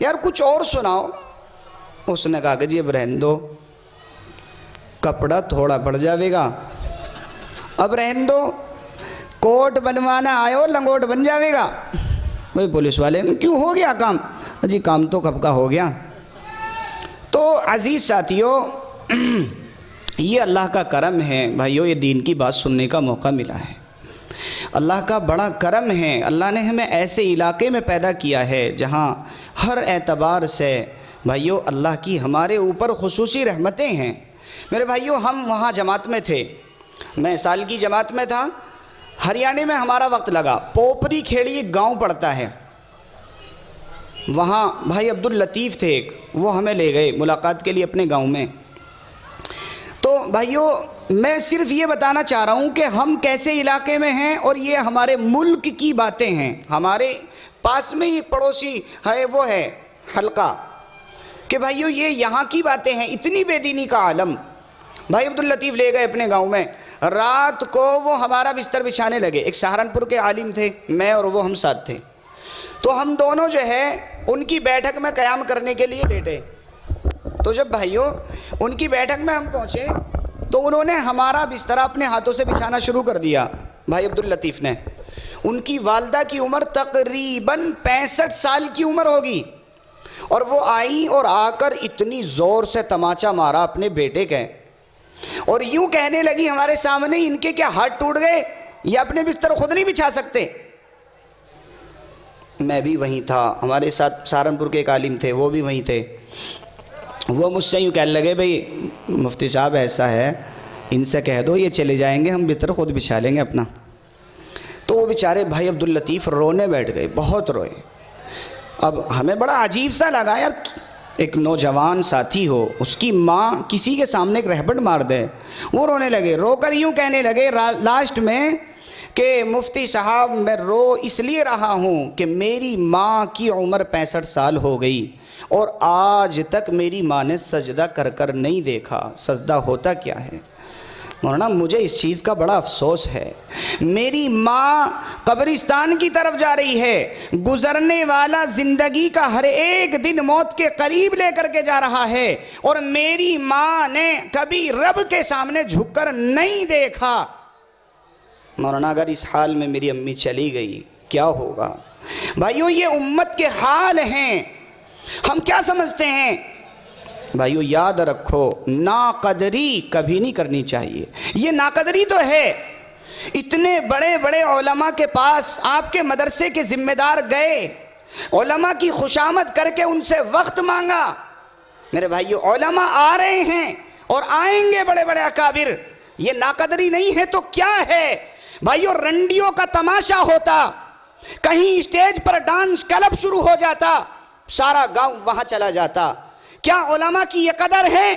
یار کچھ اور سناؤ. اس نے کہا کہ جی اب رہن دو, کپڑا تھوڑا پڑ جاوے گا, اب رہن دو, کوٹ بنوانا آئے ہو لنگوٹ بن جاوے گا. بھئی پولیس والے کیوں ہو گیا کام؟ جی کام تو کب کا ہو گیا. تو عزیز ساتھیوں, یہ اللہ کا کرم ہے بھائیو, یہ دین کی بات سننے کا موقع ملا ہے. اللہ کا بڑا کرم ہے, اللہ نے ہمیں ایسے علاقے میں پیدا کیا ہے جہاں ہر اعتبار سے بھائیو اللہ کی ہمارے اوپر خصوصی رحمتیں ہیں. میرے بھائیو ہم وہاں جماعت میں تھے, میں سال کی جماعت میں تھا, ہریانے میں ہمارا وقت لگا. پوپری کھیڑی ایک گاؤں پڑتا ہے, وہاں بھائی عبداللطیف تھے ایک, وہ ہمیں لے گئے ملاقات کے لیے اپنے گاؤں میں. تو بھائیو میں صرف یہ بتانا چاہ رہا ہوں کہ ہم کیسے علاقے میں ہیں, اور یہ ہمارے ملک کی باتیں ہیں. ہمارے پاس میں ایک پڑوسی ہے, وہ ہے حلقہ, کہ بھائیو یہ یہاں کی باتیں ہیں. اتنی بے دینی کا عالم. بھائی عبداللطیف لے گئے اپنے گاؤں میں, رات کو وہ ہمارا بستر بچھانے لگے. ایک سہارنپور کے عالم تھے, میں اور وہ ہم ساتھ تھے. تو ہم دونوں جو ہے ان کی بیٹھک میں قیام کرنے کے لیے لیٹے. تو جب بھائیو ان کی بیٹھک میں ہم پہنچے تو انہوں نے ہمارا بستر اپنے ہاتھوں سے بچھانا شروع کر دیا. بھائی عبداللطیف نے, ان کی والدہ کی عمر تقریباً 65 سال کی عمر ہوگی, اور وہ آئیں اور آ کر اتنی زور سے تماچا مارا اپنے بیٹے کے, اور یوں کہنے لگی ہمارے سامنے, ان کے کیا ہاتھ ٹوٹ گئے, یہ اپنے بستر خود نہیں بچھا سکتے. میں بھی وہیں تھا, ہمارے ساتھ سہارنپور کے ایک عالم تھے, وہ بھی وہیں تھے. وہ مجھ سے یوں کہنے لگے, بھئی مفتی صاحب ایسا ہے, ان سے کہہ دو یہ چلے جائیں گے, ہم بستر خود بچھا لیں گے اپنا. تو وہ بیچارے بھائی عبداللطیف رونے بیٹھ گئے, بہت روئے. اب ہمیں بڑا عجیب سا لگا, یار ایک نوجوان ساتھی ہو, اس کی ماں کسی کے سامنے ایک رہبٹ مار دے. وہ رونے لگے, رو کر یوں کہنے لگے لاسٹ میں کہ مفتی صاحب میں رو اس لیے رہا ہوں کہ میری ماں کی عمر 65 سال ہو گئی, اور آج تک میری ماں نے سجدہ کر کر نہیں دیکھا. سجدہ ہوتا کیا ہے مولانا, مجھے اس چیز کا بڑا افسوس ہے. میری ماں قبرستان کی طرف جا رہی ہے, گزرنے والا زندگی کا ہر ایک دن موت کے قریب لے کر کے جا رہا ہے, اور میری ماں نے کبھی رب کے سامنے جھک کر نہیں دیکھا. مولانا اگر اس حال میں میری امی چلی گئی کیا ہوگا؟ بھائیو یہ امت کے حال ہیں, ہم کیا سمجھتے ہیں؟ بھائیو یاد رکھو, ناقدری کبھی نہیں کرنی چاہیے. یہ ناقدری تو ہے. اتنے بڑے بڑے علماء کے پاس آپ کے مدرسے کے ذمہ دار گئے, علماء کی خوشامد کر کے ان سے وقت مانگا. میرے بھائیو علماء آ رہے ہیں اور آئیں گے بڑے بڑے اکابر, یہ ناقدری نہیں ہے تو کیا ہے؟ بھائیو رنڈیوں کا تماشا ہوتا, کہیں اسٹیج پر ڈانس کلب شروع ہو جاتا, سارا گاؤں وہاں چلا جاتا. کیا علماء کی یہ قدر ہے؟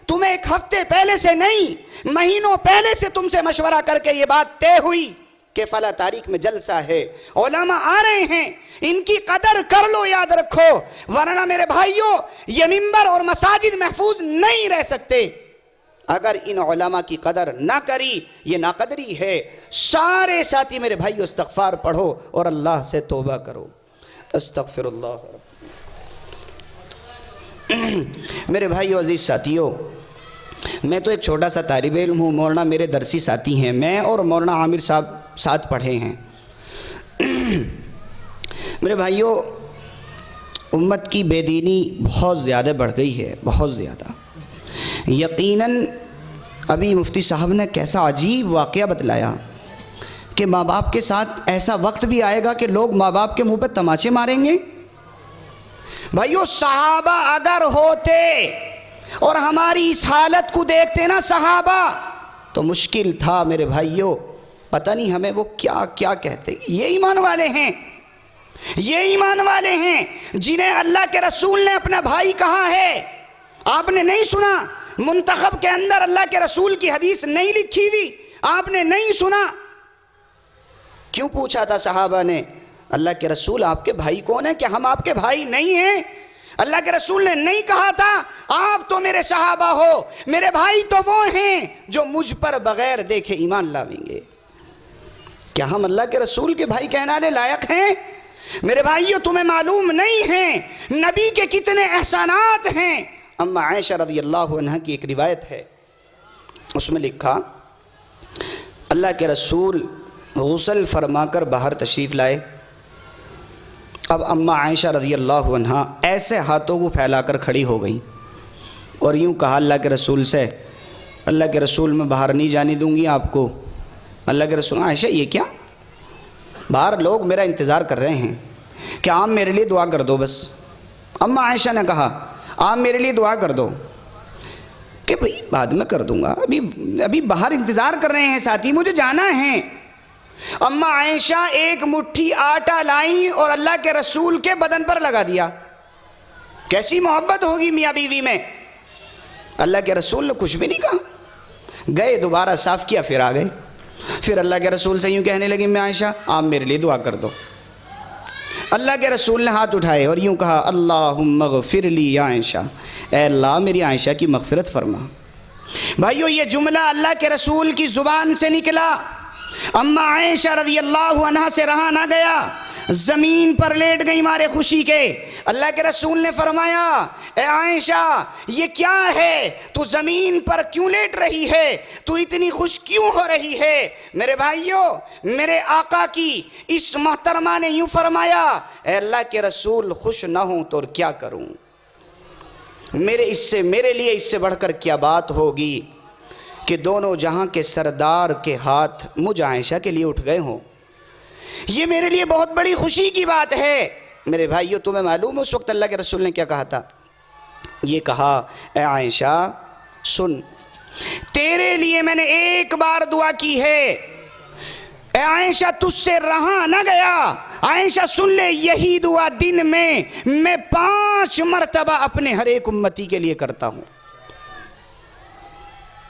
تمہیں ایک ہفتے پہلے سے نہیں, مہینوں پہلے سے تم سے مشورہ کر کے یہ بات طے ہوئی کہ فلاں تاریخ میں جلسہ ہے, علماء آ رہے ہیں, ان کی قدر کر لو, یاد رکھو, ورنہ میرے بھائیو یہ منبر اور مساجد محفوظ نہیں رہ سکتے. اگر ان علماء کی قدر نہ کری, یہ ناقدری ہے. سارے ساتھی میرے بھائیو استغفار پڑھو اور اللہ سے توبہ کرو. استغفر اللہ. میرے بھائیو عزیز ساتھیو, میں تو ایک چھوٹا سا طالب علم ہوں, مولانا میرے درسی ساتھی ہیں, میں اور مولانا عامر صاحب ساتھ پڑھے ہیں. میرے بھائیو امت کی بے دینی بہت زیادہ بڑھ گئی ہے, بہت زیادہ. یقیناً ابھی مفتی صاحب نے کیسا عجیب واقعہ بتلایا کہ ماں باپ کے ساتھ ایسا وقت بھی آئے گا کہ لوگ ماں باپ کے منہ پہ تماچے ماریں گے. بھائیو صحابہ اگر ہوتے اور ہماری اس حالت کو دیکھتے نا صحابہ, تو مشکل تھا میرے بھائیو, پتہ نہیں ہمیں وہ کیا کیا کہتے. یہ ایمان والے ہیں, یہ ایمان والے ہیں جنہیں اللہ کے رسول نے اپنا بھائی کہا ہے. آپ نے نہیں سنا منتخب کے اندر اللہ کے رسول کی حدیث نہیں لکھی ہوئی؟ آپ نے نہیں سنا؟ کیوں پوچھا تھا صحابہ نے, اللہ کے رسول آپ کے بھائی کون ہیں؟ کہ ہم آپ کے بھائی نہیں ہیں؟ اللہ کے رسول نے نہیں کہا تھا آپ تو میرے صحابہ ہو, میرے بھائی تو وہ ہیں جو مجھ پر بغیر دیکھے ایمان لاویں گے. کیا ہم اللہ کے رسول کے بھائی کہنے والے لائق ہیں؟ میرے بھائیو تمہیں معلوم نہیں ہیں نبی کے کتنے احسانات ہیں۔ اما عائشہ رضی اللہ عنہ کی ایک روایت ہے، اس میں لکھا اللہ کے رسول غسل فرما کر باہر تشریف لائے۔ اب اما عائشہ رضی اللہ عنہ ایسے ہاتھوں کو پھیلا کر کھڑی ہو گئیں اور یوں کہا اللہ کے رسول سے، اللہ کے رسول میں باہر نہیں جانے دوں گی آپ کو۔ اللہ کے رسول، عائشہ یہ کیا؟ باہر لوگ میرا انتظار کر رہے ہیں کہ آپ میرے لیے دعا کر دو بس۔ اما عائشہ نے کہا آپ میرے لیے دعا کر دو، کہ بھئی بعد میں کر دوں گا، ابھی باہر انتظار کر رہے ہیں ساتھی، مجھے جانا ہے۔ اما عائشہ ایک مٹھی آٹا لائیں اور اللہ کے رسول کے بدن پر لگا دیا۔ کیسی محبت ہوگی میاں بیوی میں۔ اللہ کے رسول نے کچھ بھی نہیں کہا، گئے دوبارہ صاف کیا، پھر آ گئے۔ پھر اللہ کے رسول سے یوں کہنے لگی میں عائشہ آپ میرے لیے دعا کر دو۔ اللہ کے رسول نے ہاتھ اٹھائے اور یوں کہا اللہم اغفر لی یا عائشہ، اے اللہ میری عائشہ کی مغفرت فرما۔ بھائیو یہ جملہ اللہ کے رسول کی زبان سے نکلا، اما عائشہ رضی اللہ عنہ سے رہا نہ گیا، زمین پر لیٹ گئی مارے خوشی کے۔ اللہ کے رسول نے فرمایا اے عائشہ یہ کیا ہے، تو زمین پر کیوں لیٹ رہی ہے، تو اتنی خوش کیوں ہو رہی ہے؟ میرے بھائیوں میرے آقا کی اس محترمہ نے یوں فرمایا اے اللہ کے رسول خوش نہ ہوں تو کیا کروں، میرے لیے اس سے بڑھ کر کیا بات ہوگی کہ دونوں جہاں کے سردار کے ہاتھ مجھ عائشہ کے لیے اٹھ گئے ہوں، یہ میرے لیے بہت بڑی خوشی کی بات ہے۔ میرے بھائیو تمہیں معلوم اس وقت اللہ کے رسول نے کیا کہا تھا؟ یہ کہا اے عائشہ سن، تیرے لیے میں نے ایک بار دعا کی ہے، اے عائشہ تجھ سے رہا نہ گیا، عائشہ سن لے یہی دعا دن میں 5 مرتبہ اپنے ہر ایک امتی کے لیے کرتا ہوں۔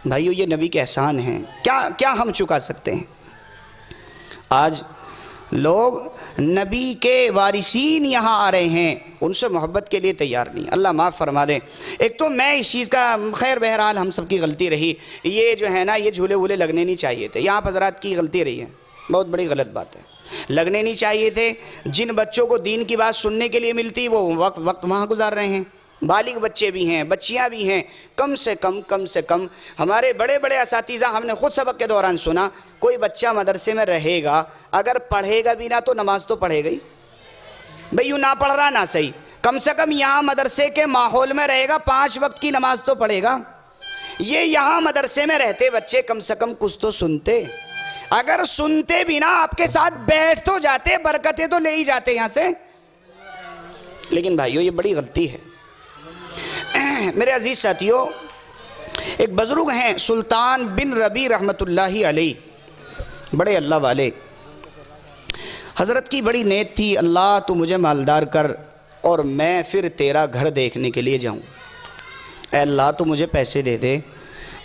بھائیو یہ نبی کے احسان ہیں، کیا ہم چکا سکتے ہیں؟ آج لوگ نبی کے وارثین یہاں آ رہے ہیں، ان سے محبت کے لیے تیار نہیں۔ اللہ معاف فرما دے۔ ایک تو میں اس چیز کا خیر بہرحال ہم سب کی غلطی رہی، یہ جو ہے نا یہ جھولے وولے لگنے نہیں چاہیے تھے، یہاں حضرات کی غلطی رہی ہے، بہت بڑی غلط بات ہے، لگنے نہیں چاہیے تھے۔ جن بچوں کو دین کی بات سننے کے لیے ملتی وہ وقت وہاں گزار رہے ہیں، بالغ بچے بھی ہیں بچیاں بھی ہیں، کم سے کم ہمارے بڑے بڑے اساتذہ ہم نے خود سبق کے دوران سنا، کوئی بچہ مدرسے میں رہے گا اگر پڑھے گا بھی نہ تو نماز تو پڑھے گا ہی، بھئی یوں نہ پڑھ رہا نہ صحیح، کم سے کم یہاں مدرسے کے ماحول میں رہے گا 5 وقت کی نماز تو پڑھے گا۔ یہ یہاں مدرسے میں رہتے بچے کم سے کم کچھ تو سنتے، اگر سنتے بھی نہ آپ کے ساتھ بیٹھ تو جاتے، برکتیں تو لے ہی جاتے یہاں سے۔ لیکن بھائیو یہ بڑی غلطی ہے۔ میرے عزیز ساتھیو ایک بزرگ ہیں سلطان بن ربیع رحمۃ اللہ علیہ، بڑے اللہ والے، حضرت کی بڑی نیت تھی اللہ تو مجھے مالدار کر اور میں پھر تیرا گھر دیکھنے کے لیے جاؤں، اے اللہ تو مجھے پیسے دے دے،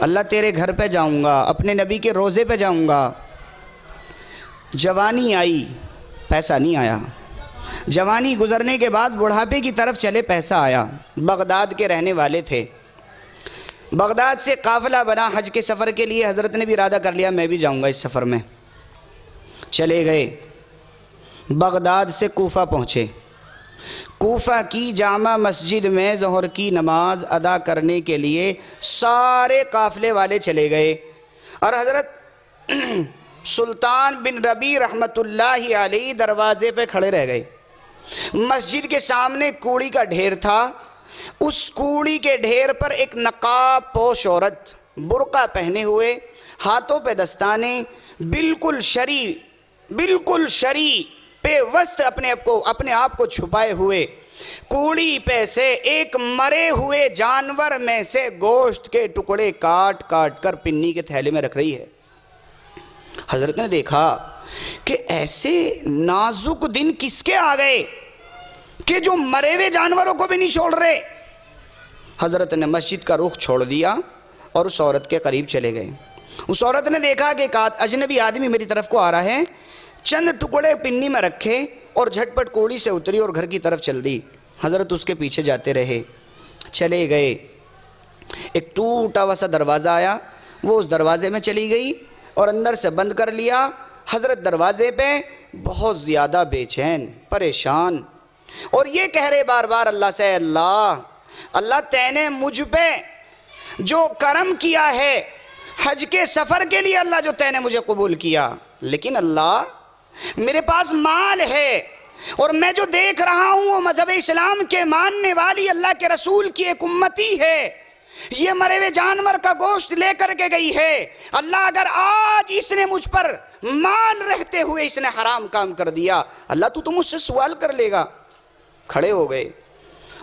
اللہ تیرے گھر پہ جاؤں گا، اپنے نبی کے روزے پہ جاؤں گا۔ جوانی آئی پیسہ نہیں آیا، جوانی گزرنے کے بعد بڑھاپے کی طرف چلے پیسہ آیا۔ بغداد کے رہنے والے تھے، بغداد سے قافلہ بنا حج کے سفر کے لیے، حضرت نے بھی ارادہ کر لیا میں بھی جاؤں گا اس سفر میں، چلے گئے۔ بغداد سے کوفہ پہنچے، کوفہ کی جامع مسجد میں ظہر کی نماز ادا کرنے کے لیے سارے قافلے والے چلے گئے اور حضرت سلطان بن ربیع رحمۃ اللہ علیہ دروازے پہ کھڑے رہ گئے۔ مسجد کے سامنے کوڑی کا ڈھیر تھا، اس کوڑی کے ڈھیر پر ایک نقاب پوش عورت برقع پہنے ہوئے، ہاتھوں پہ دستانے، بالکل شرع پہ وسط اپنے آپ کو چھپائے ہوئے، کوڑی پہ سے ایک مرے ہوئے جانور میں سے گوشت کے ٹکڑے کاٹ کر پنی کے تھیلے میں رکھ رہی ہے۔ حضرت نے دیکھا کہ ایسے نازک دن کس کے آ گئے کہ جو مرے ہوئے جانوروں کو بھی نہیں چھوڑ رہے۔ حضرت نے مسجد کا رخ چھوڑ دیا اور اس عورت کے قریب چلے گئے۔ اس عورت نے دیکھا کہ ایک اجنبی آدمی میری طرف کو آ رہا ہے، چند ٹکڑے پنی میں رکھے اور جھٹ پٹ کوڑی سے اتری اور گھر کی طرف چل دی۔ حضرت اس کے پیچھے جاتے رہے، چلے گئے، ایک ٹوٹا ہوا سا دروازہ آیا، وہ اس دروازے میں چلی گئی اور اندر سے بند کر لیا۔ حضرت دروازے پہ بہت زیادہ بے چین پریشان، اور یہ کہہ رہے بار بار اللہ سے، اللہ تے نے مجھ پہ جو کرم کیا ہے حج کے سفر کے لیے، اللہ جو تے نے مجھے قبول کیا، لیکن اللہ میرے پاس مال ہے اور میں جو دیکھ رہا ہوں وہ مذہب اسلام کے ماننے والی اللہ کے رسول کی ایک امتی ہے، یہ مرے ہوئے جانور کا گوشت لے کر کے گئی ہے، اللہ اگر آج اس نے مجھ پر مال رہتے ہوئے اس نے حرام کام کر دیا، اللہ تو مجھ سے سوال کر لے گا۔ کھڑے ہو گئے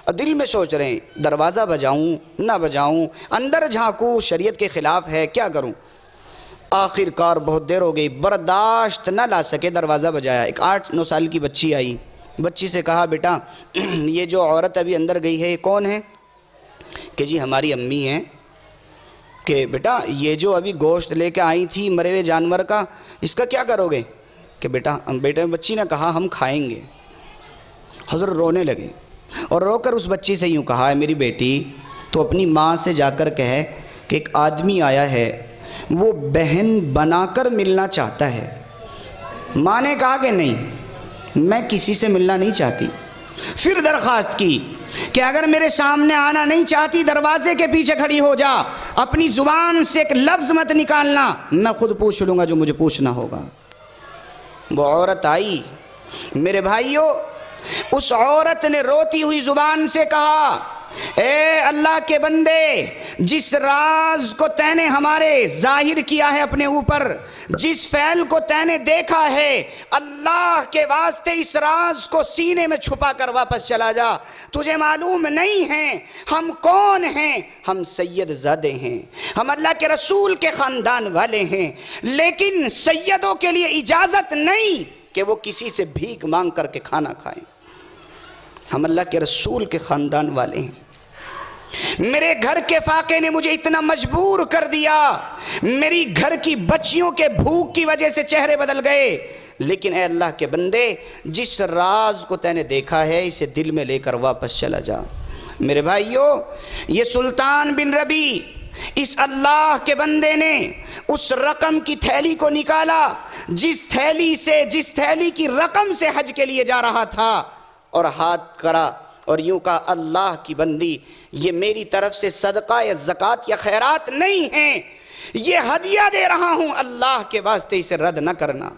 اور دل میں سوچ رہے ہیں دروازہ بجاؤں نہ بجاؤں، اندر جھانکوں شریعت کے خلاف ہے، کیا کروں؟ آخر کار بہت دیر ہو گئی، برداشت نہ لا سکے، دروازہ بجایا۔ ایک 8-9 سال کی بچی آئی، بچی سے کہا بیٹا یہ جو عورت ابھی اندر گئی ہے یہ کون ہے؟ کہ جی ہماری امی ہیں۔ کہ بیٹا یہ جو ابھی گوشت لے کے آئی تھی مرے ہوئے جانور کا، اس کا کیا کرو گے؟ کہ بیٹا بچی نے کہا ہم کھائیں گے۔ حضرت رونے لگے اور رو کر اس بچی سے یوں کہا، ہے میری بیٹی تو اپنی ماں سے جا کر کہے کہ ایک آدمی آیا ہے وہ بہن بنا کر ملنا چاہتا ہے۔ ماں نے کہا کہ نہیں میں کسی سے ملنا نہیں چاہتی۔ پھر درخواست کی کہ اگر میرے سامنے آنا نہیں چاہتی دروازے کے پیچھے کھڑی ہو جا، اپنی زبان سے ایک لفظ مت نکالنا، میں خود پوچھ لوں گا جو مجھے پوچھنا ہوگا۔ وہ عورت آئی، میرے بھائیوں اس عورت نے روتی ہوئی زبان سے کہا، اے اللہ کے بندے، جس راز کو تے نے ہمارے ظاہر کیا ہے اپنے اوپر، جس فعل کو تے نے دیکھا ہے، اللہ کے واسطے اس راز کو سینے میں چھپا کر واپس چلا جا۔ تجھے معلوم نہیں ہے ہم کون ہیں؟ ہم سید زادے ہیں، ہم اللہ کے رسول کے خاندان والے ہیں، لیکن سیدوں کے لیے اجازت نہیں کہ وہ کسی سے بھیک مانگ کر کے کھانا کھائیں، ہم اللہ کے رسول کے خاندان والے ہیں۔ میرے گھر کے فاقے نے مجھے اتنا مجبور کر دیا، میری گھر کی بچیوں کے بھوک کی وجہ سے چہرے بدل گئے، لیکن اے اللہ کے بندے جس راز کو تے نے دیکھا ہے اسے دل میں لے کر واپس چلا جا۔ میرے بھائیوں یہ سلطان بن ربی اس اللہ کے بندے نے اس رقم کی تھیلی کو نکالا جس تھیلی کی رقم سے حج کے لیے جا رہا تھا، اور ہاتھ کرا اور یوں کہا، اللہ کی بندی یہ میری طرف سے صدقہ یا زکوٰۃ یا خیرات نہیں ہیں، یہ ہدیہ دے رہا ہوں، اللہ کے واسطے اسے رد نہ کرنا،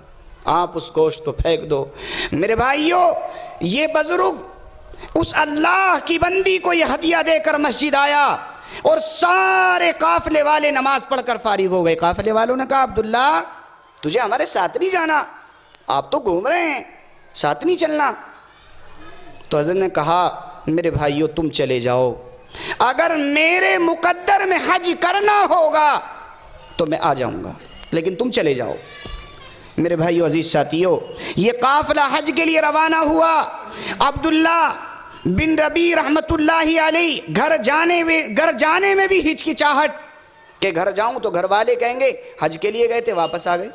آپ اس گوشت کو پھینک دو۔ میرے بھائیوں یہ بزرگ اس اللہ کی بندی کو یہ ہدیہ دے کر مسجد آیا، اور سارے قافلے والے نماز پڑھ کر فارغ ہو گئے۔ قافلے والوں نے کہا عبداللہ تجھے ہمارے ساتھ نہیں جانا، آپ تو گھوم رہے ہیں، ساتھ نہیں چلنا؟ تو حضرت نے کہا میرے بھائیو تم چلے جاؤ، اگر میرے مقدر میں حج کرنا ہوگا تو میں آ جاؤں گا، لیکن تم چلے جاؤ۔ میرے بھائیو عزیز ساتھیو یہ قافلہ حج کے لیے روانہ ہوا۔ عبداللہ بن ربی رحمت اللہ علیہ گھر جانے میں بھی ہچکچاہٹ کہ گھر جاؤں تو گھر والے کہیں گے حج کے لیے گئے تھے واپس آ گئے۔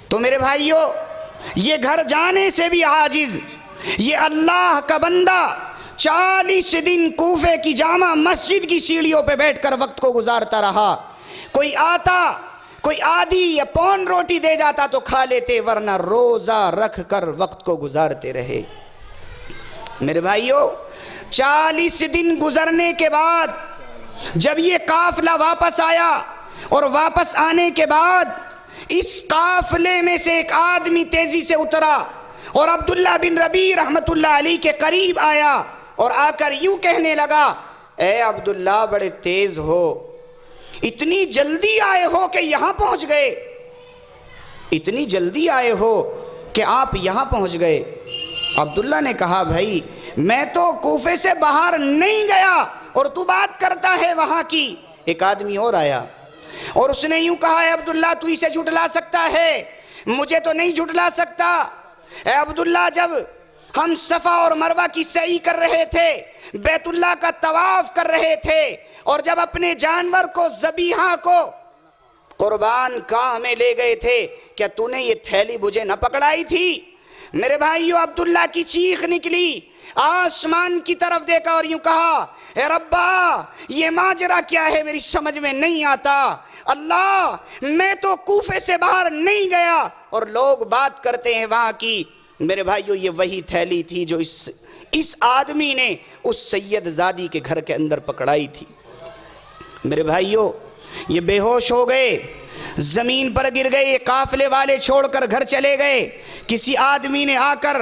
تو میرے بھائیو یہ گھر جانے سے بھی عاجز یہ اللہ کا بندہ 40 دن کوفے کی جامع مسجد کی سیڑھیوں پہ بیٹھ کر وقت کو گزارتا رہا۔ کوئی آتا کوئی آدھی یا پون روٹی دے جاتا تو کھا لیتے، ورنہ روزہ رکھ کر وقت کو گزارتے رہے۔ میرے بھائیو 40 دن گزرنے کے بعد جب یہ قافلہ واپس آیا، اور واپس آنے کے بعد اس قافلے میں سے ایک آدمی تیزی سے اترا اور عبداللہ بن ربی رحمت اللہ علیہ کے قریب آیا، اور آ کر یوں کہنے لگا، اے عبداللہ بڑے تیز ہو، اتنی جلدی آئے ہو کہ یہاں پہنچ گئے، اتنی جلدی آئے ہو کہ آپ یہاں پہنچ گئے۔ عبداللہ نے کہا بھائی میں تو کوفے سے باہر نہیں گیا اور تو بات کرتا ہے وہاں کی۔ ایک آدمی اور آیا اور اس نے یوں کہا، اے عبداللہ تو اسے جھٹلا سکتا ہے، مجھے تو نہیں جھٹلا سکتا۔ اے عبداللہ جب ہم صفا اور مروہ کی سعی کر رہے تھے، بیت اللہ کا طواف کر رہے تھے، اور جب اپنے جانور کو ذبیحہ کو قربان گاہ میں لے گئے تھے، کیا تو نے یہ تھیلی مجھے نہ پکڑائی تھی؟ میرے بھائیو عبداللہ کی چیخ نکلی، آسمان کی طرف دیکھا اور یوں کہا اے ربا یہ ماجرا کیا ہے، میری سمجھ میں نہیں آتا۔ اللہ میں تو کوفے سے باہر نہیں گیا اور لوگ بات کرتے ہیں وہاں کی۔ میرے بھائیو یہ وہی تھیلی تھی جو اس آدمی نے اس سید زادی کے گھر کے اندر پکڑائی تھی۔ میرے بھائیو یہ بے ہوش ہو گئے، زمین پر گر گئے، یہ قافلے والے چھوڑ کر گھر چلے گئے۔ کسی آدمی نے آ کر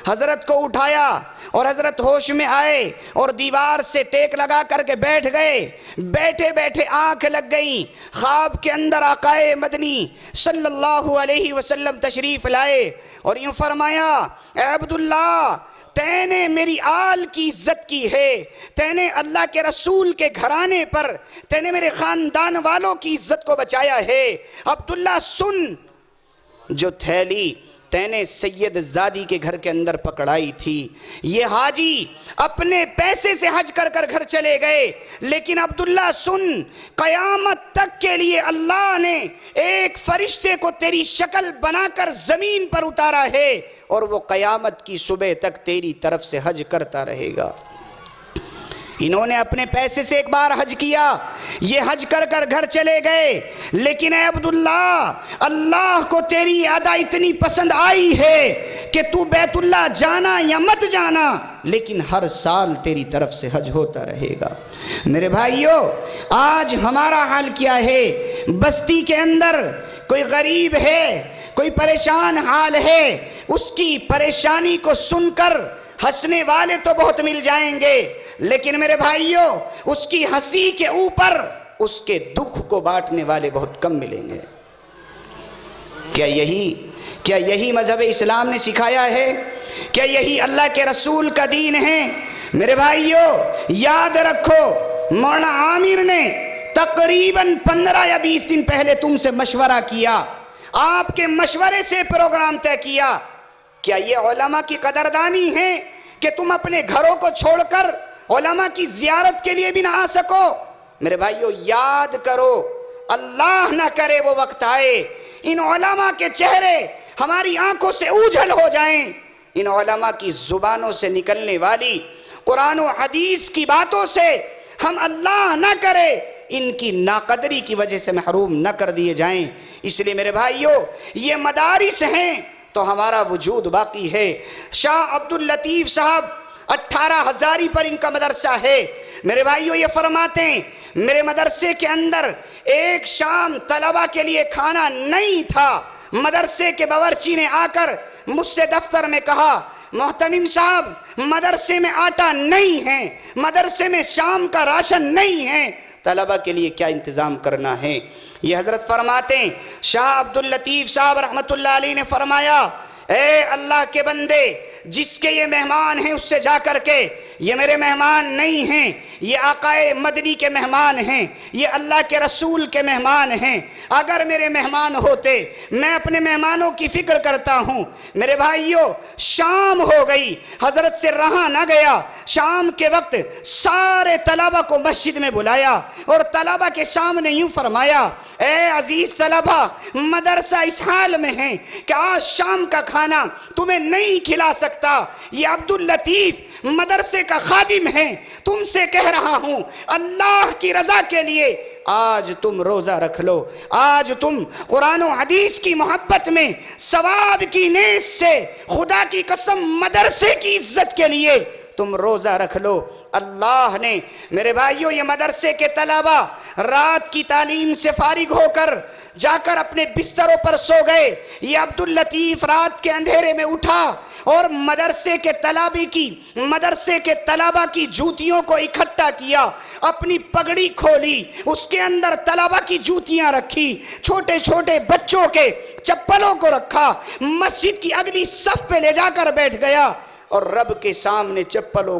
حضرت کو اٹھایا اور حضرت ہوش میں آئے اور دیوار سے ٹیک لگا کر کے بیٹھ گئے۔ بیٹھے بیٹھے آنکھ لگ گئیں، خواب کے اندر آقائے مدنی صلی اللہ علیہ وسلم تشریف لائے اور یوں فرمایا اے عبداللہ تے نے میری آل کی عزت کی ہے، تے نے اللہ کے رسول کے گھرانے پر تے نے میرے خاندان والوں کی عزت کو بچایا ہے۔ عبداللہ سن، جو تھیلی تے نے سید زادی کے گھر کے اندر پکڑائی تھی، یہ حاجی اپنے پیسے سے حج کر کر گھر چلے گئے، لیکن عبداللہ سن، قیامت تک کے لیے اللہ نے ایک فرشتے کو تیری شکل بنا کر زمین پر اتارا ہے اور وہ قیامت کی صبح تک تیری طرف سے حج کرتا رہے گا۔ انہوں نے اپنے پیسے سے ایک بار حج کیا، یہ حج کر کر گھر چلے گئے، لیکن اے عبداللہ اللہ کو تیری ادا اتنی پسند آئی ہے کہ تو بیت اللہ جانا یا مت جانا لیکن ہر سال تیری طرف سے حج ہوتا رہے گا۔ میرے بھائیو آج ہمارا حال کیا ہے؟ بستی کے اندر کوئی غریب ہے، کوئی پریشان حال ہے، اس کی پریشانی کو سن کر ہنسنے والے تو بہت مل جائیں گے، لیکن میرے بھائیو اس کی ہنسی کے اوپر اس کے دکھ کو بانٹنے والے بہت کم ملیں گے۔ کیا یہی مذہب اسلام نے سکھایا ہے؟ کیا یہی اللہ کے رسول کا دین ہے؟ میرے بھائیو یاد رکھو مولانا عامر نے تقریباً 15 یا 20 دن پہلے تم سے مشورہ کیا، آپ کے مشورے سے پروگرام طے کیا۔ کیا یہ علماء کی قدردانی ہے کہ تم اپنے گھروں کو چھوڑ کر علماء کی زیارت کے لیے بھی نہ آ سکو؟ میرے بھائیو یاد کرو، اللہ نہ کرے وہ وقت آئے ان علماء کے چہرے ہماری آنکھوں سے اوجھل ہو جائیں، ان علماء کی زبانوں سے نکلنے والی قرآن و حدیث کی باتوں سے ہم اللہ نہ کرے ان کی ناقدری کی وجہ سے محروم نہ کر دیے جائیں۔ اس لیے میرے بھائیو یہ مدارس ہیں تو ہمارا وجود باقی ہے۔ شاہ عبداللطیف صاحب 18 ہزاری پر ان کا مدرسہ ہے۔ میرے بھائیو یہ فرماتے ہیں میرے مدرسے کے اندر ایک شام طلبہ کے لیے کھانا نہیں تھا، مدرسے کے باورچی نے آ کر مجھ سے دفتر میں کہا محتمم صاحب مدرسے میں آٹا نہیں ہے، مدرسے میں شام کا راشن نہیں ہے، طلبہ کے لیے کیا انتظام کرنا ہے؟ یہ حضرت فرماتے ہیں شاہ عبداللطیف صاحب رحمت اللہ علیہ نے فرمایا اے اللہ کے بندے جس کے یہ مہمان ہیں اس سے جا کر کے یہ میرے مہمان نہیں ہیں، یہ آقائے مدنی کے مہمان ہیں، یہ اللہ کے رسول کے مہمان ہیں، اگر میرے مہمان ہوتے میں اپنے مہمانوں کی فکر کرتا ہوں۔ میرے بھائیو شام ہو گئی، حضرت سے رہا نہ گیا، شام کے وقت سارے طلبہ کو مسجد میں بلایا اور طلبہ کے سامنے یوں فرمایا اے عزیز طلبہ مدرسہ اس حال میں ہے کہ آج شام کا کھانا تمہیں نہیں کھلا سکتا، یہ عبداللطیف مدرسے کا خادم ہے، تم سے کہہ رہا ہوں اللہ کی رضا کے لیے آج تم روزہ رکھ لو، آج تم قرآن و حدیث کی محبت میں ثواب کی نیت سے خدا کی قسم مدرسے کی عزت کے لیے تم روزہ رکھ لو۔ اللہ نے میرے بھائیوں یہ مدرسے کے طلبہ رات کی تعلیم سے فارغ ہو کر جا کر اپنے بستروں پر سو گئے، یہ عبداللطیف رات کے اندھیرے میں اٹھا اور مدرسے کے طلبہ کی جوتیوں کو اکٹھا کیا، اپنی پگڑی کھولی، اس کے اندر طلبہ کی جوتیاں رکھی، چھوٹے چھوٹے بچوں کے چپلوں کو رکھا، مسجد کی اگلی صف پہ لے جا کر بیٹھ گیا اور رب کے سامنے چپلوں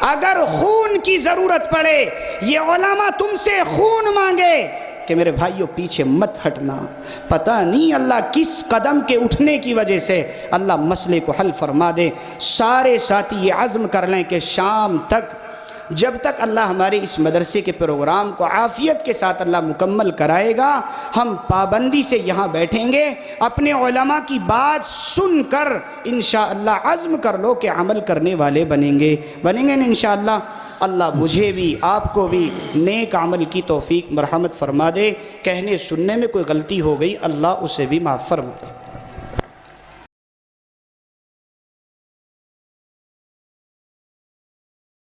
اگر خون کی ضرورت پڑے، یہ علماء تم سے خون مانگے کہ میرے بھائیوں پیچھے مت ہٹنا، پتہ نہیں اللہ کس قدم کے اٹھنے کی وجہ سے اللہ مسئلے کو حل فرما دے۔ سارے ساتھی یہ عزم کر لیں کہ شام تک، جب تک اللہ ہمارے اس مدرسے کے پروگرام کو عافیت کے ساتھ اللہ مکمل کرائے گا، ہم پابندی سے یہاں بیٹھیں گے، اپنے علماء کی بات سن کر انشاءاللہ عزم کر لو کہ عمل کرنے والے بنیں گے نا انشاءاللہ۔ اللہ مجھے بھی آپ کو بھی نیک عمل کی توفیق مرحمت فرما دے۔ کہنے سننے میں کوئی غلطی ہو گئی، اللہ اسے بھی معاف فرما دے۔